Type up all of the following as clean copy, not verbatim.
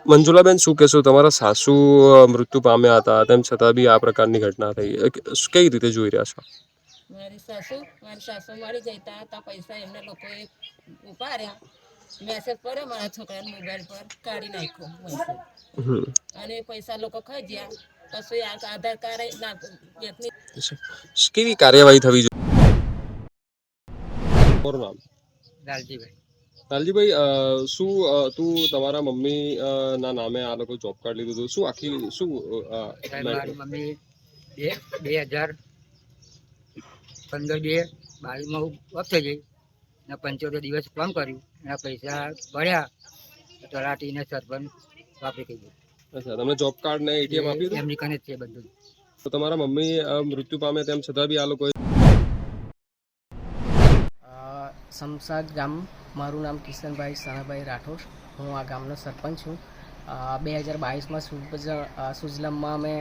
મંજુલાબેન, શું કહેશો? તમારા સાસુ મૃત્યુ પામ્યા હતા, તેમ છતાં બી આ પ્રકારની ઘટના થઈ, કઈ રીતે જોઈ રહ્યા છો? મારી સાસુ મળી જતા હતા, પૈસા એમને લોકોએ ઉપાડ્યા, મેસેજ પડ્યો મારા છોકરાના મોબાઈલ પર, કાઢી નાખ્યો મેસેજ, અને પૈસા લોકો ખાઈ ગયા. કશું આધાર કાર્ડ કેવી કાર્યવાહી થવી જોઈએ? મારું નામ લાલજીભાઈ. લાલજીભાઈ, શું તું તમારા મમ્મી ના નામે આ લોકો જોબ કાર્ડ લીધું હતું? શું આખી શું મારી મમ્મી 2015-22 ઓફ થઈ ગઈ ને 75 દિવસ કામ કર્યું, એના પૈસા ભર્યા, તલાટી ને સરપંચ વાપરી થઈ ગયું. અચ્છા, તમે જોબ કાર્ડ ને એટીએમ આપ્યું હતું? એમની કને જ છે બધું. તો તમારા મમ્મી મૃત્યુ પામે તેમ છતાં બી આ લોકો સમસાદ ગામ, મારું નામ કિશનભાઈ સણાભાઈ રાઠોડ, હું આ ગામનો સરપંચ છું. 2022માં સુજલમમાં અમે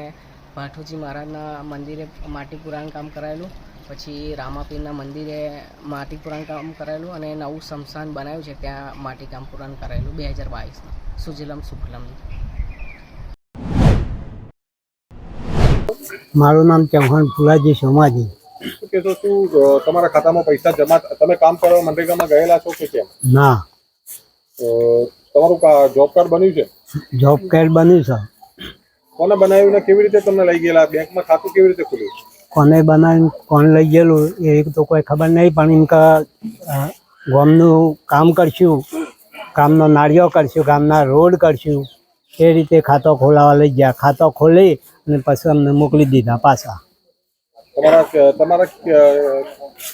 ભાઠોજી મહારાજના મંદિરે માટી પુરાણ કામ કરાયેલું, પછી રામાપીરના મંદિરે માટી પુરાણ કામ કરાયેલું, અને નવું સ્મશાન બનાવ્યું છે ત્યાં માટી કામ પુરાણ કરાયેલું 2022માં સુજલમ સુફલમનું. મારું નામ ચૌહાણ ફુલાજી સોમાજી. શું કહેશો, શું તમારા ખાતામાં પૈસા જમા, તમે કામ કરવા મનરેગામાં ગયેલા છો કે કેમ? ના, તમારું જોબ કાર્ડ બન્યું છે? જોબ કાર્ડ બન્યું છે. કોને બનાવ્યું ને કેવી રીતે તમને લઈ ગયેલા? બેંકમાં ખાતું કેવી રીતે ખુલ્યું? કોને બનાવ્યું, કોણ લઈ ગયેલું એ તો કોઈ ખબર નહીં, પણ એમકા ગામનું કામ કરશું, ગામનો નાળિયો કરશું, ગામના રોડ કરશું, એ રીતે ખાતો ખોલાવા લઈ ગયા. ખાતો ખોલી અને પછી અમને મોકલી દીધા પાછા. તમારા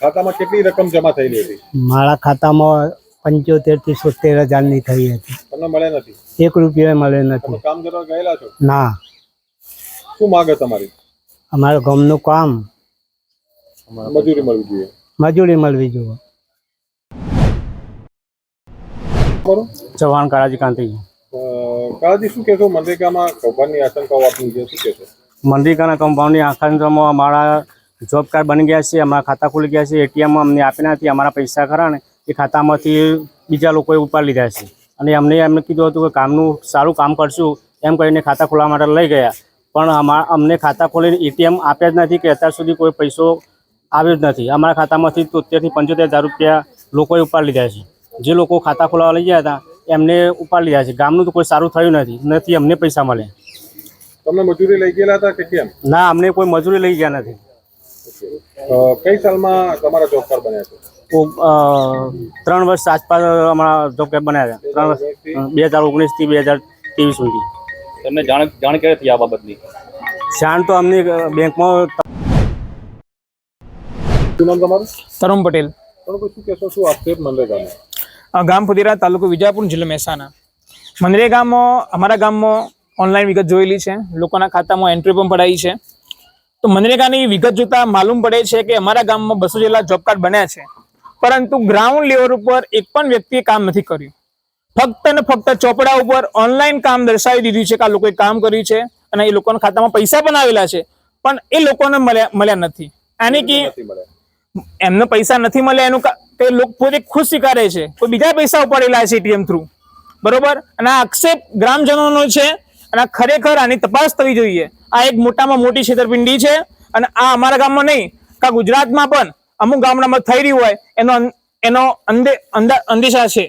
ખાતામાં કેટલી રકમ જમા થયેલી હતી? મારા ખાતામાં 75 થી 70,000ની થઈ હતી. તમને મળે નથી? 1 રૂપિયો મળે નથી. કામ કરવા ગયેલા છો? ના. શું માંગે તમારી? અમારા ગામનું કામ મજૂરી મળવી જોઈએ. મજૂરી મળવી જોઈએ. ચૌહાણ કાળાજી કાંતિ. કાળાજી, શું કહેશો? મનરેગામાં કૌભાંડની આશંકાઓ આપની છે, શું કહેશો? મનરેગાના કૌભાંડની આશંકામાં અમારા જોબ કાર્ડ બની ગયા છે, અમારા ખાતા ખુલી ગયા છે, એટીએમ અમને આપી નથી. અમારા પૈસા ખરા ને એ ખાતામાંથી બીજા લોકોએ ઉપાડી લીધા છે, અને એમને કીધું હતું કે કામનું સારું કામ કરશું એમ કરીને ખાતા ખોલવા માટે લઈ ગયા, પણ અમને ખાતા ખોલીને એટીએમ આપ્યા જ નથી કે અત્યાર સુધી કોઈ પૈસો આવ્યો જ નથી. અમારા ખાતામાંથી 73 થી 75,000 રૂપિયા લોકોએ ઉપાડી લીધા છે. જે લોકો ખાતા ખોલાવા લઈ ગયા હતા એમને ઉપાડી લીધા છે. ગામનું તો કોઈ સારું થયું નથી, અમને પૈસા મળે. તમને મજૂરી લઈ ગયેલા હતા કે કેમ? ના, અમને કોઈ મજૂરી લઈ ગયા નથી. કઈ સાલમાં તમારા જોબ કાર્ડ બન્યા છે? 3 વર્ષ આસપાસ અમારા જોબ કાર્ડ બન્યા છે. 3 વર્ષ 2019 થી 2023 સુધી. તમને જાણ ક્યારે થઈ આ બાબતની? જાણ તો અમને બેંકમાં. શું નામ તમારું? તરુણ પટેલ. શું કહેશો, શું આક્ષેપ મનરેગામાં? ગામ ફુદીરા, તાલુકો વિજાપુર, જિલ્લો મહેસાણા. મનરેગામાં અમારા ગામમાં ઓનલાઈન વિગત જોયેલી છે, લોકોના ખાતામાં એન્ટ્રી પણ પડાવી છે. તો મનરેગાની વિગત જોતા માલુમ પડે છે કે અમારા ગામમાં 200 જેટલા જોબ કાર્ડ બન્યા છે, પરંતુ ગ્રાઉન્ડ લેવલ ઉપર એક પણ વ્યક્તિએ કામ નથી કર્યું. ફક્ત ને ફક્ત ચોપડા ઉપર ઓનલાઈન કામ દર્શાવી દીધું છે કે આ લોકોએ કામ કર્યું છે, અને એ લોકોના ખાતામાં પૈસા પણ આવેલા છે, પણ એ લોકોને મળ્યા નથી. આની કે એમને પૈસા નથી મળ્યા એનું તે લોકો પોતે ખુદ સ્વીકારે છે, કોઈ બીજા પૈસા ઉપાડેલા છે એટીએમ થ્રુ, બરોબર. અને આ આક્ષેપ ગ્રામજનોનો છે, અને ખરેખર આની તપાસ થવી જોઈએ. આ એક મોટામાં મોટી છેતરપિંડી છે, અને આ અમારા ગામમાં નહીં, ગુજરાતમાં પણ અમુક ગામડામાં થઈ રહ્યું હોય એનો અંદેશા છે.